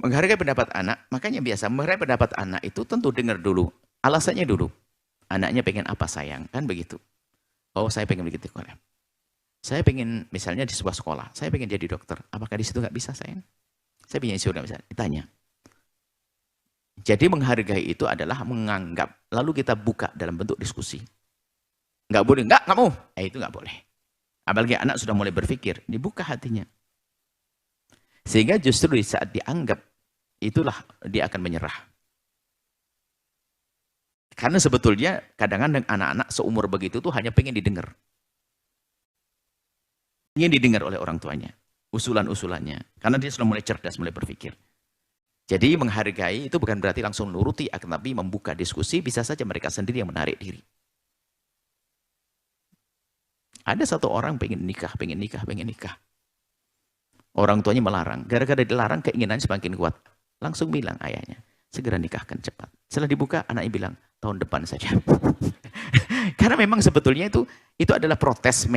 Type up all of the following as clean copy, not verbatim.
Menghargai pendapat anak, makanya biasa menghargai pendapat anak itu tentu dengar dulu. Alasannya dulu. Anaknya pengen apa sayang, kan begitu. Oh saya pengen begitu. Saya pengen misalnya di sebuah sekolah, saya pengen jadi dokter. Apakah di situ nggak bisa sayang? Saya pengen surga bisa. Ditanya. Jadi menghargai itu adalah menganggap. Lalu kita buka dalam bentuk diskusi. Nggak boleh, nggak kamu. Itu nggak boleh. Apalagi anak sudah mulai berpikir, dibuka hatinya. Sehingga justru di saat dianggap, itulah dia akan menyerah. Karena sebetulnya kadang-kadang anak-anak seumur begitu tuh hanya pengen didengar. Ingin didengar oleh orang tuanya. Usulan-usulannya. Karena dia sudah mulai cerdas, mulai berpikir. Jadi menghargai itu bukan berarti langsung nuruti, akan tapi membuka diskusi, bisa saja mereka sendiri yang menarik diri. Ada satu orang pengen nikah. Orang tuanya melarang. Gara-gara dilarang, keinginan semakin kuat. Langsung bilang ayahnya, segera nikahkan cepat. Setelah dibuka, anaknya bilang, tahun depan saja. Karena memang sebetulnya itu adalah protes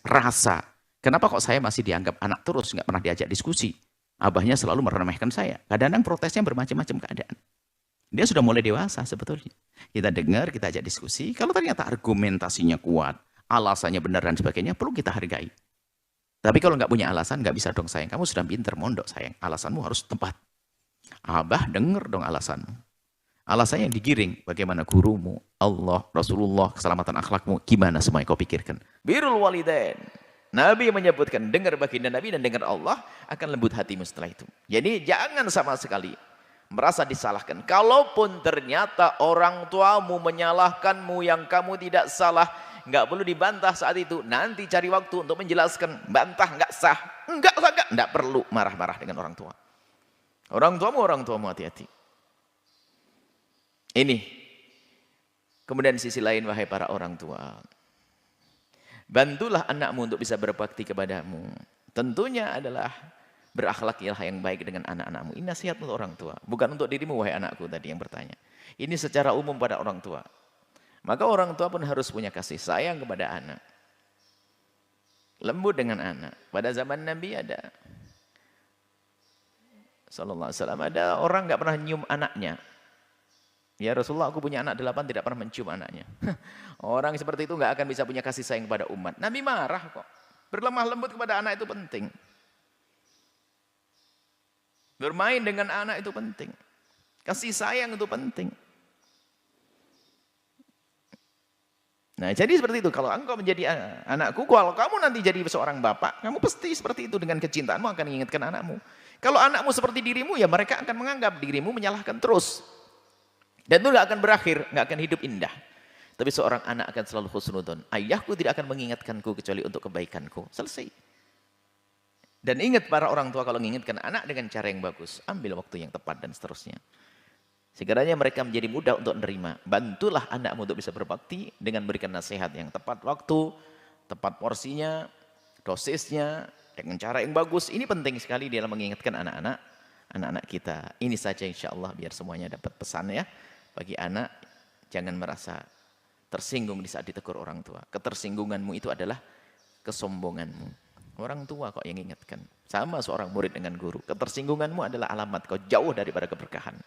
rasa. Kenapa kok saya masih dianggap anak terus, nggak pernah diajak diskusi? Abahnya selalu meremehkan saya. Kadang-kadang protesnya bermacam-macam keadaan. Dia sudah mulai dewasa sebetulnya. Kita dengar, kita ajak diskusi. Kalau ternyata argumentasinya kuat, alasannya benar dan sebagainya, perlu kita hargai. Tapi kalau nggak punya alasan, nggak bisa dong sayang. Kamu sudah pinter, mondok sayang. Alasanmu harus tepat. Abah denger dong alasanmu. Alasannya digiring. Bagaimana gurumu, Allah, Rasulullah, keselamatan akhlakmu, gimana semuanya kau pikirkan. Birrul walidain. Nabi menyebutkan, dengar baginda Nabi dan dengar Allah, akan lembut hatimu setelah itu. Jadi jangan sama sekali merasa disalahkan. Kalaupun ternyata orang tuamu menyalahkanmu yang kamu tidak salah, nggak perlu dibantah saat itu. Nanti cari waktu untuk menjelaskan. Bantah nggak sah. Nggak perlu marah-marah dengan orang tua. Orang tuamu hati-hati. Ini. Kemudian sisi lain, wahai para orang tua. Bantulah anakmu untuk bisa berbakti kepadamu. Tentunya adalah berakhlaklah yang baik dengan anak-anakmu. Ini nasihat untuk orang tua. Bukan untuk dirimu, wahai anakku tadi yang bertanya. Ini secara umum pada orang tua. Maka orang tua pun harus punya kasih sayang kepada anak. Lembut dengan anak. Pada zaman Nabi ada. Sallallahu alaihi wasallam, ada orang nggak pernah nyium anaknya. Ya Rasulullah, aku punya anak 8 tidak pernah mencium anaknya. Orang seperti itu nggak akan bisa punya kasih sayang kepada umat. Nabi marah kok. Berlemah lembut kepada anak itu penting. Bermain dengan anak itu penting. Kasih sayang itu penting. Nah jadi seperti itu. Kalau engkau menjadi anakku, kalau kamu nanti jadi seorang bapak, kamu pasti seperti itu. Dengan kecintaanmu akan mengingatkan anakmu. Kalau anakmu seperti dirimu, ya mereka akan menganggap dirimu menyalahkan terus. Dan itu nggak akan berakhir, nggak akan hidup indah. Tapi seorang anak akan selalu husnudon. Ayahku tidak akan mengingatkanku kecuali untuk kebaikanku. Selesai. Dan ingat para orang tua kalau mengingatkan anak dengan cara yang bagus. Ambil waktu yang tepat dan seterusnya. Sekiranya mereka menjadi mudah untuk menerima. Bantulah anakmu untuk bisa berbakti dengan berikan nasihat yang tepat waktu, tepat porsinya, dosisnya, dengan cara yang bagus. Ini penting sekali dalam mengingatkan anak-anak kita. Ini saja insya Allah biar semuanya dapat pesan ya. Bagi anak, jangan merasa tersinggung di saat ditegur orang tua. Ketersinggunganmu itu adalah kesombonganmu. Orang tua kok yang ingatkan. Sama seorang murid dengan guru. Ketersinggunganmu adalah alamat kau jauh daripada keberkahan.